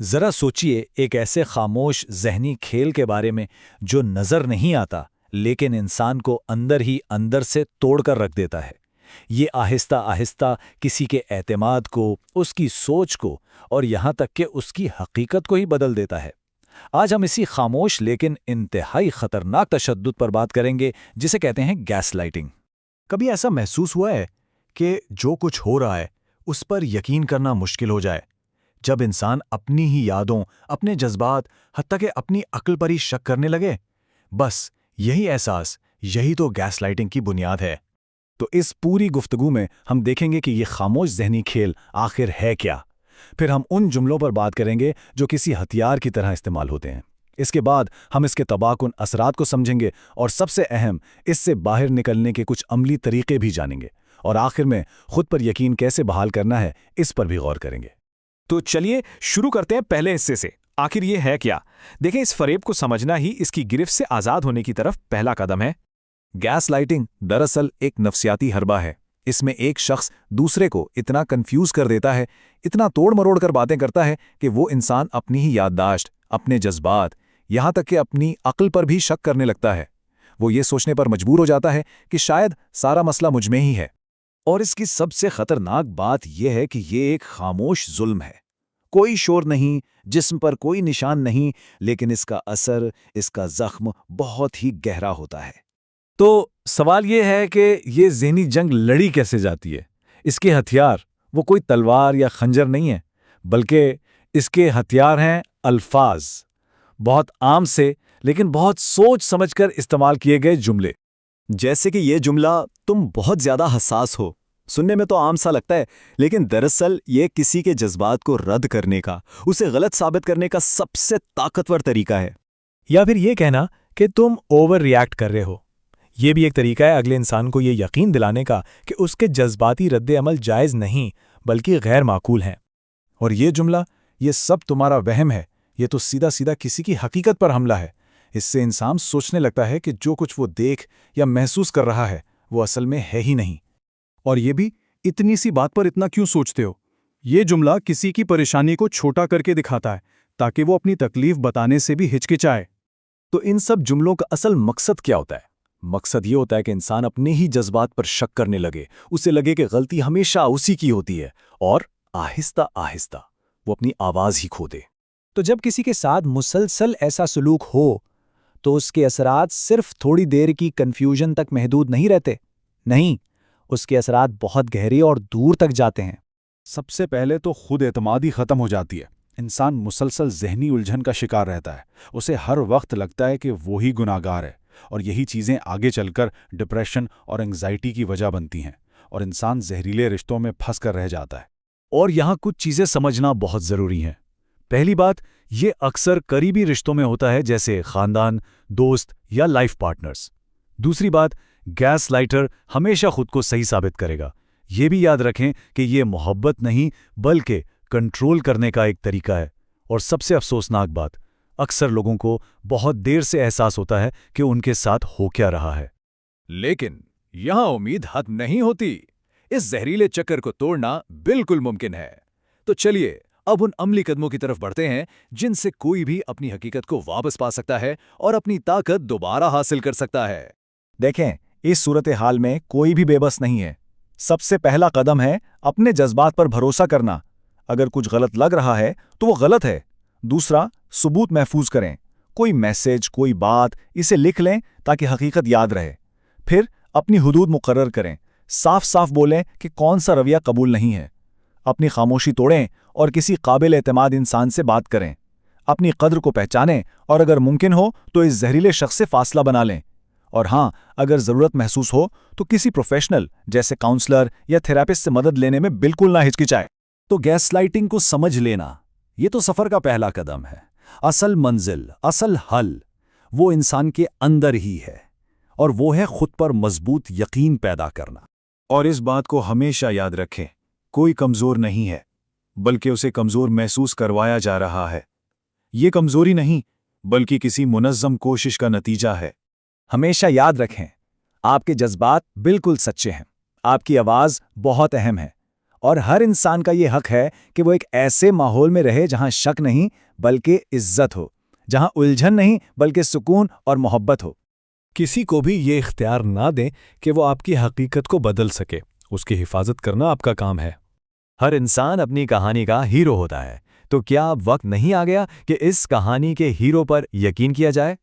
ذرا سوچئے ایک ایسے خاموش ذہنی کھیل کے بارے میں جو نظر نہیں آتا لیکن انسان کو اندر ہی اندر سے توڑ کر رکھ دیتا ہے۔ یہ آہستہ آہستہ کسی کے اعتماد کو، اس کی سوچ کو اور یہاں تک کہ اس کی حقیقت کو ہی بدل دیتا ہے۔ آج ہم اسی خاموش لیکن انتہائی خطرناک تشدد پر بات کریں گے جسے کہتے ہیں گیس لائٹنگ۔ کبھی ایسا محسوس ہوا ہے کہ جو کچھ ہو رہا ہے اس پر یقین کرنا مشکل ہو جائے؟ جب انسان اپنی ہی یادوں، اپنے جذبات، حتیٰ کہ اپنی عقل پر ہی شک کرنے لگے، بس یہی احساس، یہی تو گیس لائٹنگ کی بنیاد ہے۔ تو اس پوری گفتگو میں ہم دیکھیں گے کہ یہ خاموش ذہنی کھیل آخر ہے کیا۔ پھر ہم ان جملوں پر بات کریں گے جو کسی ہتھیار کی طرح استعمال ہوتے ہیں۔ اس کے بعد ہم اس کے تباہ کن اثرات کو سمجھیں گے اور سب سے اہم، اس سے باہر نکلنے کے کچھ عملی طریقے بھی جانیں گے، اور آخر میں خود پر یقین کیسے بحال کرنا ہے اس پر بھی غور کریں گے۔ تو چلیے شروع کرتے ہیں پہلے حصے سے۔ آخر یہ ہے کیا؟ دیکھیں، اس فریب کو سمجھنا ہی اس کی گرفت سے آزاد ہونے کی طرف پہلا قدم ہے۔ گیس لائٹنگ دراصل ایک نفسیاتی حربہ ہے۔ اس میں ایک شخص دوسرے کو اتنا کنفیوز کر دیتا ہے، اتنا توڑ مروڑ کر باتیں کرتا ہے کہ وہ انسان اپنی ہی یادداشت، اپنے جذبات، یہاں تک کہ اپنی عقل پر بھی شک کرنے لگتا ہے۔ وہ یہ سوچنے پر مجبور ہو جاتا ہے کہ شاید سارا مسئلہ مجھ میں ہی ہے۔ اور اس کی سب سے خطرناک بات یہ ہے کہ یہ ایک خاموش ظلم ہے۔ کوئی شور نہیں، جسم پر کوئی نشان نہیں، لیکن اس کا اثر، اس کا زخم بہت ہی گہرا ہوتا ہے۔ تو سوال یہ ہے کہ یہ ذہنی جنگ لڑی کیسے جاتی ہے؟ اس کے ہتھیار وہ کوئی تلوار یا خنجر نہیں ہے، بلکہ اس کے ہتھیار ہیں الفاظ، بہت عام سے لیکن بہت سوچ سمجھ کر استعمال کیے گئے جملے۔ جیسے کہ یہ جملہ تم بہت زیادہ حساس ہو، سننے میں تو عام سا لگتا ہے، لیکن دراصل یہ کسی کے جذبات کو رد کرنے کا، اسے غلط ثابت کرنے کا سب سے طاقتور طریقہ ہے۔ یا پھر یہ کہنا کہ تم اوور ریاکٹ کر رہے ہو۔ یہ بھی ایک طریقہ ہے اگلے انسان کو یہ یقین دلانے کا کہ اس کے جذباتی رد عمل جائز نہیں بلکہ غیر معقول ہیں۔ اور یہ جملہ، یہ سب تمہارا وہم ہے، یہ تو سیدھا سیدھا کسی کی حقیقت پر حملہ ہے۔ اس سے انسان سوچنے لگتا ہے کہ جو کچھ وہ دیکھ یا محسوس کر رہا ہے وہ اصل میں ہے ہی نہیں۔ اور یہ بھی، اتنی سی بات پر اتنا کیوں سوچتے ہو؟ یہ جملہ کسی کی پریشانی کو چھوٹا کر کے دکھاتا ہے تاکہ وہ اپنی تکلیف بتانے سے بھی ہچکچائے۔ تو ان سب جملوں کا اصل مقصد کیا ہوتا ہے؟ مقصد یہ ہوتا ہے کہ انسان اپنے ہی جذبات پر شک کرنے لگے، اسے لگے کہ غلطی ہمیشہ اسی کی ہوتی ہے، اور آہستہ آہستہ وہ اپنی آواز ہی کھو دے۔ تو جب کسی کے ساتھ مسلسل ایسا سلوک ہو تو اس کے اثرات صرف تھوڑی دیر کی کنفیوژن تک محدود نہیں رہتے، نہیں، اس کے اثرات بہت گہرے اور دور تک جاتے ہیں۔ سب سے پہلے تو خود اعتمادی ختم ہو جاتی ہے۔ انسان مسلسل ذہنی الجھن کا شکار رہتا ہے، اسے ہر وقت لگتا ہے کہ وہی گناہگار ہے، اور یہی چیزیں آگے چل کر ڈپریشن اور انگزائٹی کی وجہ بنتی ہیں، اور انسان زہریلے رشتوں میں پھنس کر رہ جاتا ہے۔ اور یہاں کچھ چیزیں سمجھنا بہت ضروری ہیں۔ پہلی بات، یہ اکثر قریبی رشتوں میں ہوتا ہے، جیسے خاندان، دوست یا لائف پارٹنرز۔ دوسری بات، گیس لائٹر ہمیشہ خود کو صحیح ثابت کرے گا۔ یہ بھی یاد رکھیں کہ یہ محبت نہیں بلکہ کنٹرول کرنے کا ایک طریقہ ہے۔ اور سب سے افسوسناک بات، اکثر لوگوں کو بہت دیر سے احساس ہوتا ہے کہ ان کے ساتھ ہو کیا رہا ہے۔ لیکن یہاں امید ختم نہیں ہوتی۔ اس زہریلے چکر کو توڑنا بالکل ممکن ہے۔ تو چلیے اب ان عملی قدموں کی طرف بڑھتے ہیں جن سے کوئی بھی اپنی حقیقت کو واپس پا سکتا ہے اور اپنی طاقت دوبارہ حاصل کر سکتا ہے۔ دیکھیں، اس صورتحال میں کوئی بھی بے بس نہیں ہے۔ سب سے پہلا قدم ہے اپنے جذبات پر بھروسہ کرنا۔ اگر کچھ غلط لگ رہا ہے تو وہ غلط ہے۔ دوسرا، ثبوت محفوظ کریں، کوئی میسج، کوئی بات، اسے لکھ لیں تاکہ حقیقت یاد رہے۔ پھر اپنی حدود مقرر کریں، صاف صاف بولیں کہ کون سا رویہ قبول نہیں ہے۔ اپنی خاموشی توڑیں اور کسی قابل اعتماد انسان سے بات کریں۔ اپنی قدر کو پہچانیں اور اگر ممکن ہو تو اس زہریلے شخص سے فاصلہ بنا لیں۔ اور ہاں، اگر ضرورت محسوس ہو تو کسی پروفیشنل جیسے کاؤنسلر یا تھراپسٹ سے مدد لینے میں بالکل نہ ہچکچائے۔ تو گیس لائٹنگ کو سمجھ لینا، یہ تو سفر کا پہلا قدم ہے۔ اصل منزل، اصل حل، وہ انسان کے اندر ہی ہے، اور وہ ہے خود پر مضبوط یقین پیدا کرنا۔ اور اس بات کو ہمیشہ یاد رکھیں، کوئی کمزور نہیں ہے، بلکہ اسے کمزور محسوس کروایا جا رہا ہے۔ یہ کمزوری نہیں، بلکہ کسی منظم کوشش کا نتیجہ ہے۔ ہمیشہ یاد رکھیں، آپ کے جذبات بالکل سچے ہیں، آپ کی آواز بہت اہم ہے، اور ہر انسان کا یہ حق ہے کہ وہ ایک ایسے ماحول میں رہے جہاں شک نہیں بلکہ عزت ہو، جہاں الجھن نہیں بلکہ سکون اور محبت ہو۔ کسی کو بھی یہ اختیار نہ دیں کہ وہ آپ کی حقیقت کو بدل سکے، اس کی حفاظت کرنا آپ کا کام ہے۔ ہر انسان اپنی کہانی کا ہیرو ہوتا ہے، تو کیا اب وقت نہیں آ گیا کہ اس کہانی کے ہیرو پر یقین کیا جائے؟